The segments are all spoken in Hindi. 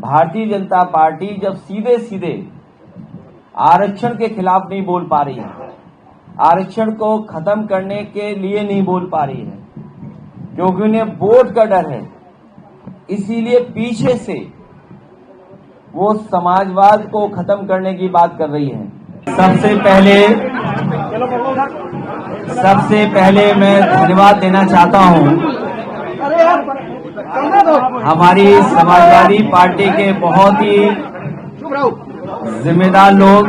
भारतीय जनता पार्टी जब सीधे सीधे आरक्षण के खिलाफ नहीं बोल पा रही है, आरक्षण को खत्म करने के लिए नहीं बोल पा रही है, क्योंकि उन्हें वोट का डर है, इसीलिए पीछे से वो समाजवाद को खत्म करने की बात कर रही है। सबसे पहले मैं धन्यवाद देना चाहता हूं हमारी समाजवादी पार्टी के बहुत ही जिम्मेदार लोग,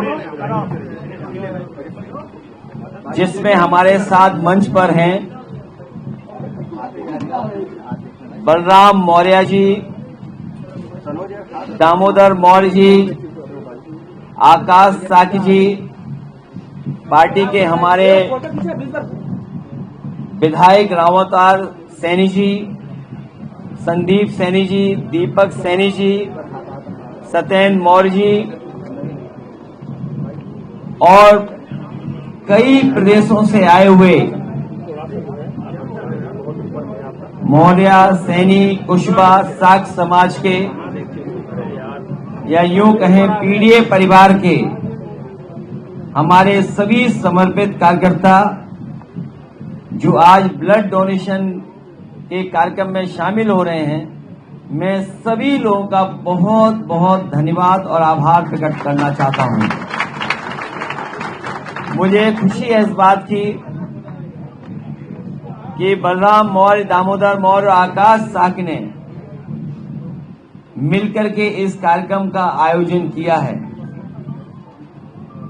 जिसमें हमारे साथ मंच पर हैं बलराम मौर्य जी, दामोदर मौर्य जी, आकाश साकी जी, पार्टी के हमारे विधायक रामावतार सैनी जी, संदीप सैनी जी, दीपक सैनी जी, सत्येंद्र मौर्य जी और कई प्रदेशों से आए हुए मौर्य, सैनी, कुशबा, साक समाज के या यूं कहें पीडीए परिवार के हमारे सभी समर्पित कार्यकर्ता जो आज ब्लड डोनेशन के कार्यक्रम में शामिल हो रहे हैं, मैं सभी लोगों का बहुत बहुत धन्यवाद और आभार प्रकट करना चाहता हूं। मुझे खुशी है इस बात की कि बलराम मौर्य, दामोदर मौर्य और आकाश साकी ने मिलकर के इस कार्यक्रम का आयोजन किया है।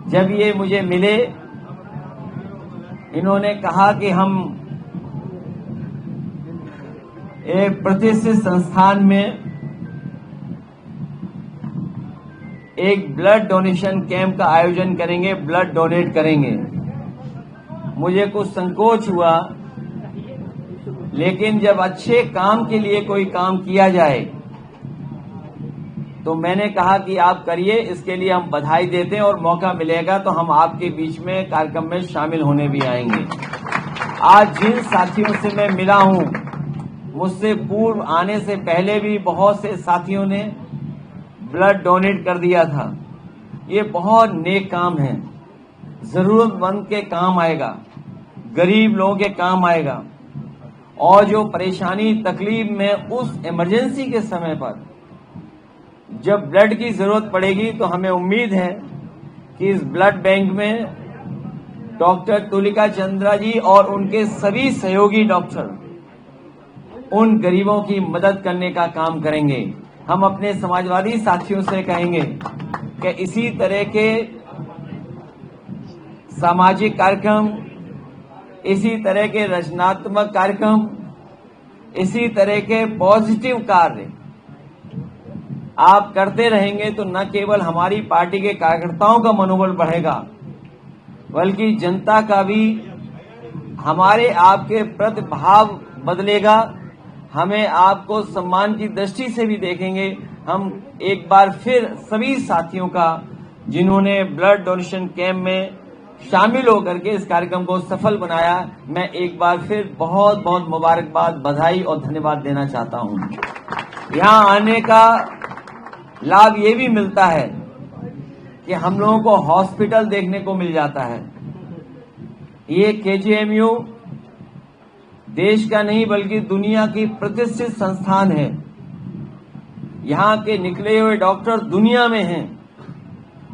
जब ये मुझे मिले, इन्होंने कहा कि हम एक प्रतिष्ठित संस्थान में एक ब्लड डोनेशन कैंप का आयोजन करेंगे, ब्लड डोनेट करेंगे। मुझे कुछ संकोच हुआ, लेकिन जब अच्छे काम के लिए कोई काम किया जाए तो मैंने कहा कि आप करिए, इसके लिए हम बधाई देते हैं और मौका मिलेगा तो हम आपके बीच में कार्यक्रम में शामिल होने भी आएंगे। आज जिन साथियों से मैं मिला हूं, मुझसे पूर्व आने से पहले भी बहुत से साथियों ने ब्लड डोनेट कर दिया था। ये बहुत नेक काम है, जरूरतमंद के काम आएगा, गरीब लोगों के काम आएगा और जो परेशानी तकलीफ में उस इमरजेंसी के समय पर जब ब्लड की जरूरत पड़ेगी तो हमें उम्मीद है कि इस ब्लड बैंक में डॉक्टर तुलिका चंद्रा जी और उनके सभी सहयोगी डॉक्टर उन गरीबों की मदद करने का काम करेंगे। हम अपने समाजवादी साथियों से कहेंगे कि इसी तरह के सामाजिक कार्यक्रम, इसी तरह के रचनात्मक कार्यक्रम, इसी तरह के पॉजिटिव कार्य आप करते रहेंगे तो न केवल हमारी पार्टी के कार्यकर्ताओं का मनोबल बढ़ेगा, बल्कि जनता का भी हमारे आपके प्रति भाव बदलेगा। हमें आपको सम्मान की दृष्टि से भी देखेंगे। हम एक बार फिर सभी साथियों का, जिन्होंने ब्लड डोनेशन कैंप में शामिल होकर के इस कार्यक्रम को सफल बनाया, मैं एक बार फिर बहुत बहुत मुबारकबाद, बधाई और धन्यवाद देना चाहता हूं। यहां आने का लाभ ये भी मिलता है कि हम लोगों को हॉस्पिटल देखने को मिल जाता है। ये केजीएमयू देश का नहीं बल्कि दुनिया की प्रतिष्ठित संस्थान है। यहाँ के निकले हुए डॉक्टर दुनिया में हैं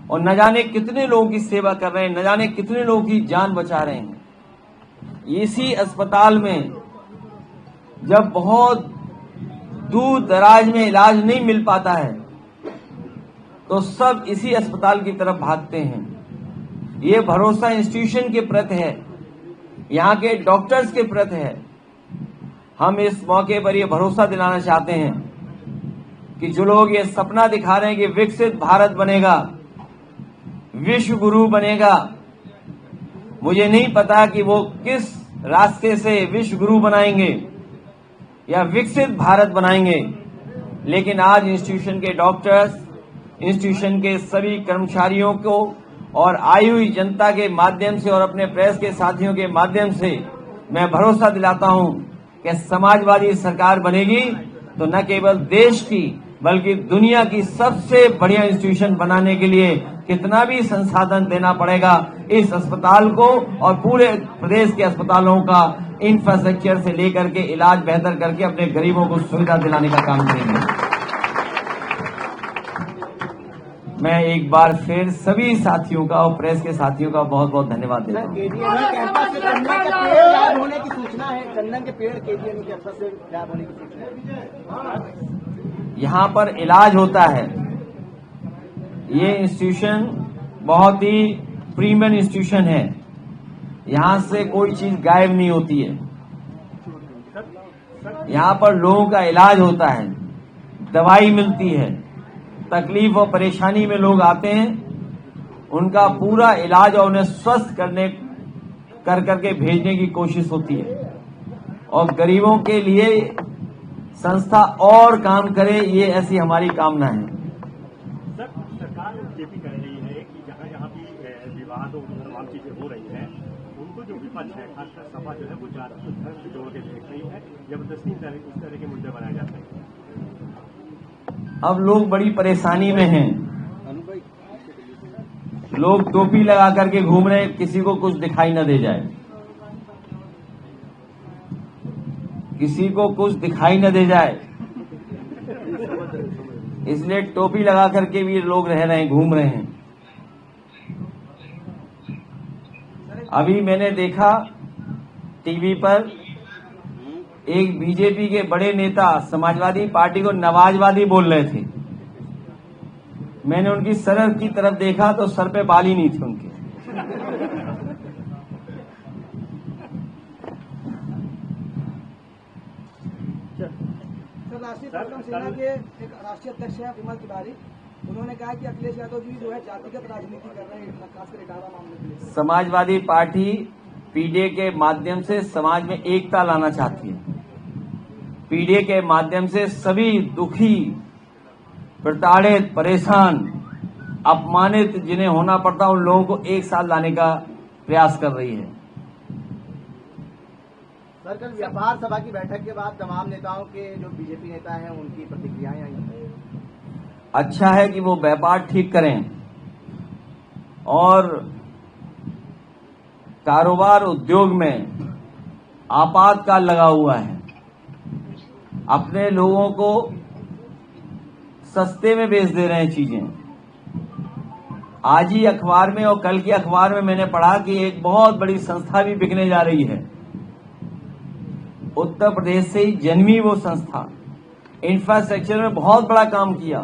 और न जाने कितने लोगों की सेवा कर रहे हैं, न जाने कितने लोगों की जान बचा रहे हैं। इसी अस्पताल में जब बहुत दूर दराज में इलाज नहीं मिल पाता है तो सब इसी अस्पताल की तरफ भागते हैं। ये भरोसा इंस्टीट्यूशन के प्रति है, यहाँ के डॉक्टर्स के प्रति है। हम इस मौके पर ये भरोसा दिलाना चाहते हैं कि जो लोग ये सपना दिखा रहे हैं कि विकसित भारत बनेगा, विश्व गुरु बनेगा, मुझे नहीं पता कि वो किस रास्ते से विश्व गुरु बनाएंगे या विकसित भारत बनाएंगे, लेकिन आज इंस्टीट्यूशन के डॉक्टर्स, इंस्टीट्यूशन के सभी कर्मचारियों को और आई हुई जनता के माध्यम से और अपने प्रेस के साथियों के माध्यम से मैं भरोसा दिलाता हूं कि समाजवादी सरकार बनेगी तो न केवल देश की बल्कि दुनिया की सबसे बढ़िया इंस्टीट्यूशन बनाने के लिए कितना भी संसाधन देना पड़ेगा, इस अस्पताल को और पूरे प्रदेश के अस्पतालों का इंफ्रास्ट्रक्चर से लेकर के इलाज बेहतर करके अपने गरीबों को सुविधा दिलाने का काम करेंगे। मैं एक बार फिर सभी साथियों का और प्रेस के साथियों का बहुत बहुत धन्यवाद देता हूं। होने की सूचना है, चंदन के पेड़ केजीएम कैंपस से गायब होने की सूचना है। यहाँ पर इलाज होता है। ये इंस्टीट्यूशन बहुत ही प्रीमियम इंस्टीट्यूशन है। यहाँ से कोई चीज गायब नहीं होती है। यहाँ पर लोगों का इलाज होता है, दवाई मिलती है। तकलीफ और परेशानी में लोग आते हैं, उनका पूरा इलाज और उन्हें स्वस्थ करके भेजने की कोशिश होती है। और गरीबों के लिए संस्था और काम करे, ये ऐसी हमारी कामना है। सर, सरकार जेपी कह रही है कि जहाँ भी विवाद और तमाम चीजें हो रही हैं, उनको जो विपक्ष है, खासकर सपा जो है, वो जाति धर्म से जोड़ के देख रही है, जबरदस्ती इस तरह के मुद्दे बनाए जाते हैं। अब लोग बड़ी परेशानी में हैं। लोग टोपी लगा करके घूम रहे हैं, किसी को कुछ दिखाई न दे जाए, किसी को कुछ दिखाई न दे जाए, इसलिए टोपी लगा करके भी लोग रह रहे हैं, घूम रहे हैं। अभी मैंने देखा टीवी पर एक बीजेपी के बड़े नेता समाजवादी पार्टी को नवाजवादी बोल रहे थे। मैंने उनकी सर की तरफ देखा तो सर पे बाल ही नहीं थे उनके। राष्ट्रीय परिक्रम सेना के एक राष्ट्रीय अध्यक्ष है विमल तिवारी, उन्होंने कहा कि अखिलेश यादव जी जो है जातिगत राजनीति कर रहे हैं, खासकर इटावा मामले में। समाजवादी पार्टी पीडीए के माध्यम से समाज में एकता लाना चाहती है। पीडीए के माध्यम से सभी दुखी, प्रताड़ित, परेशान, अपमानित जिन्हें होना पड़ता उन लोगों को एक साथ लाने का प्रयास कर रही है। सर, कल व्यापार सभा की बैठक के बाद तमाम नेताओं के जो बीजेपी नेता हैं उनकी प्रतिक्रियाएं आई हैं। अच्छा है कि वो व्यापार ठीक करें और कारोबार उद्योग में आपातकाल लगा हुआ है। अपने लोगों को सस्ते में बेच दे रहे हैं चीजें। आज ही अखबार में और कल के अखबार में मैंने पढ़ा कि एक बहुत बड़ी संस्था भी बिकने जा रही है। उत्तर प्रदेश से ही जन्मी वो संस्था, इंफ्रास्ट्रक्चर में बहुत बड़ा काम किया।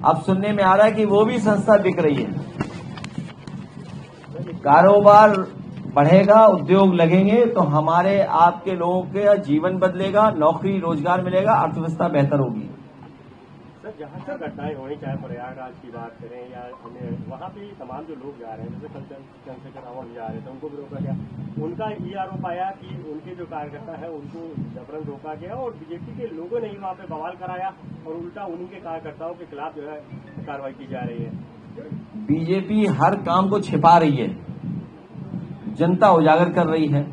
अब सुनने में आ रहा है कि वो भी संस्था बिक रही है। कारोबार बढ़ेगा, उद्योग लगेंगे तो हमारे आपके लोगों के जीवन बदलेगा, नौकरी रोजगार मिलेगा, अर्थव्यवस्था बेहतर होगी। सर, जहाँ से घटनाएं हुई, चाहे प्रयागराज की बात करें या अन्य, वहाँ पे तमाम जो लोग जा रहे हैं, जैसे चंद्रशेखर रावत जा रहे थे, उनको भी रोका गया। उनका ये आरोप आया कि उनके जो कार्यकर्ता है उनको जबरन रोका गया और बीजेपी के लोगों ने ही वहाँ पे बवाल कराया और उल्टा उन्हीं के कार्यकर्ताओं के खिलाफ जो है कार्रवाई की जा रही है। बीजेपी हर काम को छिपा रही है, जनता उजागर कर रही है।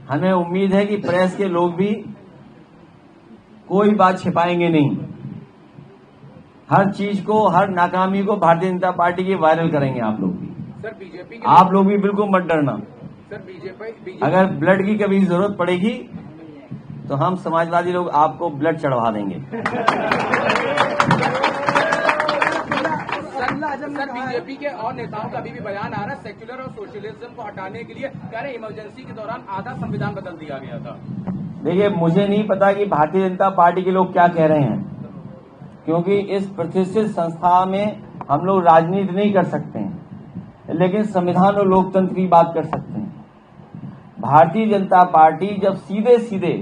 हमें उम्मीद है कि प्रेस के लोग भी कोई बात छिपाएंगे नहीं। हर चीज को, हर नाकामी को भारतीय जनता पार्टी की वायरल करेंगे आप लोग भी। सर, बीजेपी आप लोग भी बिल्कुल मत डरना। सर, बीजेपी अगर ब्लड की कभी जरूरत पड़ेगी तो हम समाजवादी लोग आपको ब्लड चढ़वा देंगे। सर, बीजेपी के और नेताओं का अभी भी बयान आ रहा है, सेक्युलर और सोशलिज्म को हटाने के लिए कह रहे इमरजेंसी के दौरान आधा संविधान बदल दिया गया था। देखिए, मुझे नहीं पता कि भारतीय जनता पार्टी के लोग क्या कह रहे हैं, क्योंकि इस प्रतिष्ठित संस्था में हम लोग राजनीति नहीं कर सकते हैं, लेकिन संविधान और लोकतंत्र की बात कर सकते हैं। भारतीय जनता पार्टी जब सीधे सीधे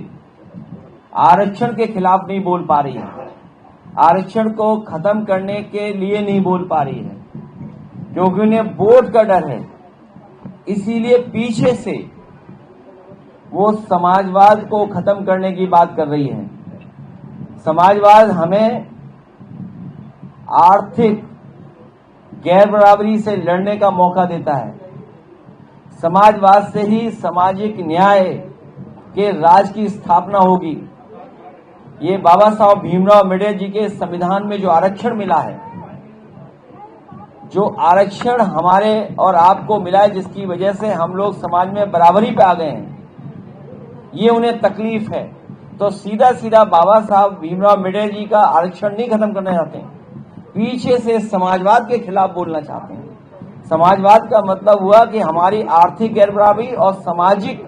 आरक्षण के खिलाफ नहीं बोल पा रही है, आरक्षण को खत्म करने के लिए नहीं बोल पा रही है, क्योंकि उन्हें वोट का डर है, इसीलिए पीछे से वो समाजवाद को खत्म करने की बात कर रही है। समाजवाद हमें आर्थिक गैर बराबरी से लड़ने का मौका देता है। समाजवाद से ही सामाजिक न्याय के राज की स्थापना होगी। ये बाबा साहब भीमराव अम्बेडकर जी के संविधान में जो आरक्षण मिला है, जो आरक्षण हमारे और आपको मिला है, जिसकी वजह से हम लोग समाज में बराबरी पे आ गए हैं, ये उन्हें तकलीफ है। तो सीधा सीधा बाबा साहब भीमराव अम्बेडकर जी का आरक्षण नहीं खत्म करना चाहते हैं, पीछे से समाजवाद के खिलाफ बोलना चाहते हैं। समाजवाद का मतलब हुआ कि हमारी आर्थिक गैरबराबरी और सामाजिक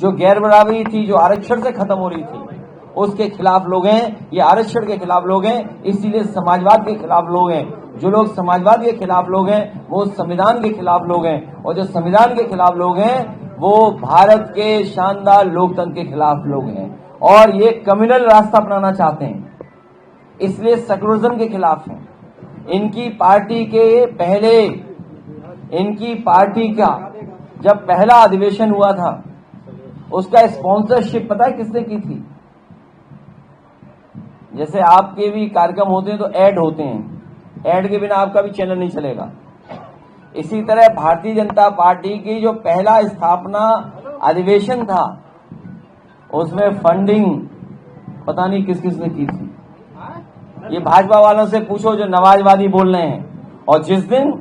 जो गैरबराबरी थी, जो आरक्षण से खत्म हो रही थी, उसके खिलाफ लोग हैं। ये आरक्षण के खिलाफ लोग हैं, इसीलिए समाजवाद के खिलाफ लोग हैं। जो लोग समाजवाद के खिलाफ लोग हैं वो संविधान के खिलाफ लोग हैं, और जो संविधान के खिलाफ लोग हैं वो भारत के शानदार लोकतंत्र के खिलाफ लोग हैं, और ये कम्युनल रास्ता अपनाना चाहते हैं, इसलिए सेकुलरिज्म के खिलाफ हैं। इनकी पार्टी का जब पहला अधिवेशन हुआ था, उसका स्पॉन्सरशिप पता है किसने की थी? जैसे आपके भी कार्यक्रम होते हैं तो ऐड होते हैं, ऐड के बिना आपका भी चैनल नहीं चलेगा। इसी तरह भारतीय जनता पार्टी की जो पहला स्थापना अधिवेशन था, उसमें फंडिंग पता नहीं किस किस ने की थी। ये भाजपा वालों से पूछो जो नवाजवादी बोल रहे हैं, और जिस दिन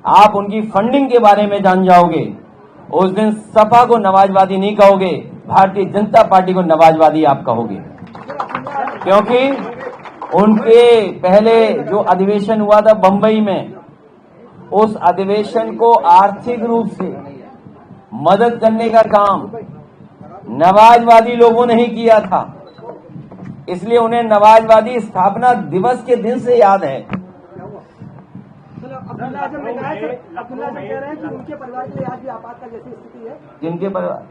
आप उनकी फंडिंग के बारे में जान जाओगे, उस दिन सपा को नवाजवादी नहीं कहोगे, भारतीय जनता पार्टी को नवाजवादी आप कहोगे। क्योंकि उनके पहले जो अधिवेशन हुआ था बंबई में, उस अधिवेशन को आर्थिक रूप से मदद करने का काम नवाजवादी लोगों ने ही किया था, इसलिए उन्हें नवाजवादी स्थापना दिवस के दिन से याद है। अब्दुल्ला आजम ने कहा है, अब्दुल्ला आजम कह रहे हैं कि उनके परिवार के लिए आज भी आपातकाल जैसी स्थिति है। जिनके परिवार,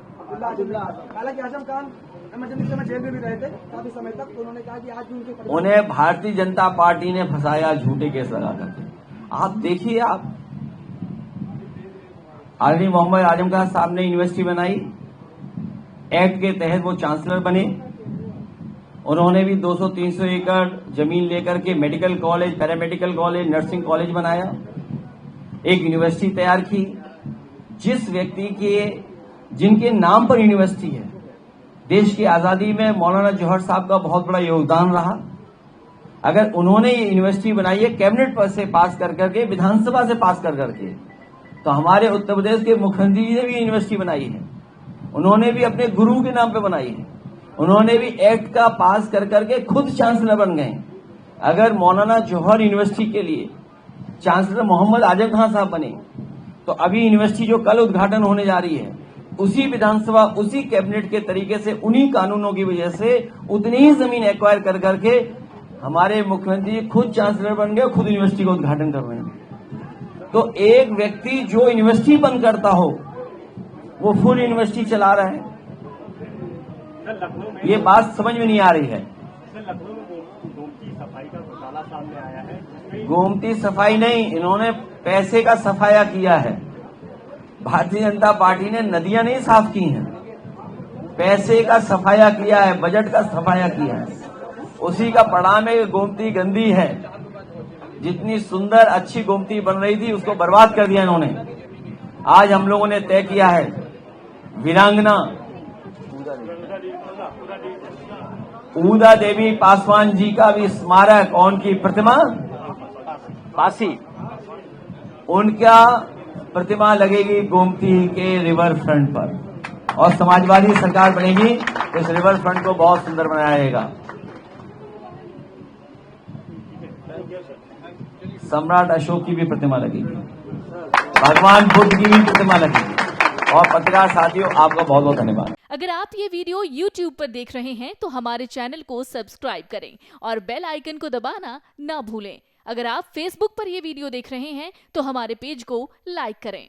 हालांकि आजम खान इमरजेंसी में जेल में भी रहे थे काफी समय तक, तो उन्होंने कहा कि आज भी उनके परिवार, उन्हें भारतीय जनता पार्टी ने फंसाया झूठे केस लगा करके। आप देखिए, आप आलनी मोहम्मद आजम खान साहब ने यूनिवर्सिटी बनाई, एक्ट के तहत वो चांसलर बने। उन्होंने भी 200-300 एकड़ जमीन लेकर के medical college, paramedical college, nursing college बनाया, एक यूनिवर्सिटी तैयार की। जिस व्यक्ति के जिनके नाम पर यूनिवर्सिटी है, देश की आजादी में मौलाना जौहर साहब का बहुत बड़ा योगदान रहा। अगर उन्होंने ये यूनिवर्सिटी बनाई है कैबिनेट पर से पास कर करके, विधानसभा से पास कर करके, तो हमारे उत्तर प्रदेश के मुख्यमंत्री जी ने भी यूनिवर्सिटी बनाई है, उन्होंने भी अपने गुरु के नाम पे बनाई है, उन्होंने भी एक्ट का पास कर करके खुद चांसलर बन गए। अगर मौलाना जौहर यूनिवर्सिटी के लिए चांसलर मोहम्मद आजम खान साहब बने, तो अभी यूनिवर्सिटी जो कल उद्घाटन होने जा रही है, उसी विधानसभा, उसी कैबिनेट के तरीके से, उन्हीं कानूनों की वजह से उतनी ही जमीन एक्वायर कर करके हमारे मुख्यमंत्री खुद चांसलर बन गए, खुद यूनिवर्सिटी का उद्घाटन कर रहे हैं। तो एक व्यक्ति जो यूनिवर्सिटी बंद करता हो, वो फुल यूनिवर्सिटी चला रहा है। ये बात समझ में नहीं आ रही है। लखनऊ में गोमती सफाई का घोटाला सामने आया है। गोमती सफाई नहीं, इन्होंने पैसे का सफाया किया है। भारतीय जनता पार्टी ने नदियां नहीं साफ की हैं, पैसे का सफाया किया है, बजट का सफाया किया है। उसी का परिणाम है गोमती गंदी है। जितनी सुंदर अच्छी गोमती बन रही थी उसको बर्बाद कर दिया इन्होंने। आज हम लोगों ने तय किया है वीरांगना ऊदा देवी पासवान जी का भी स्मारक और उनकी प्रतिमा पासी, उनका प्रतिमा लगेगी गोमती के रिवर फ्रंट पर, और समाजवादी सरकार बनेगी तो इस रिवर फ्रंट को बहुत सुंदर बनाया जाएगा। सम्राट अशोक की भी प्रतिमा लगेगी, भगवान बुद्ध की भी प्रतिमा लगेगी। और पत्रकार साथियों, आपका बहुत बहुत धन्यवाद। अगर आप ये वीडियो YouTube पर देख रहे हैं तो हमारे चैनल को सब्सक्राइब करें और बेल आइकन को दबाना ना भूलें। अगर आप Facebook पर ये वीडियो देख रहे हैं तो हमारे पेज को लाइक करें।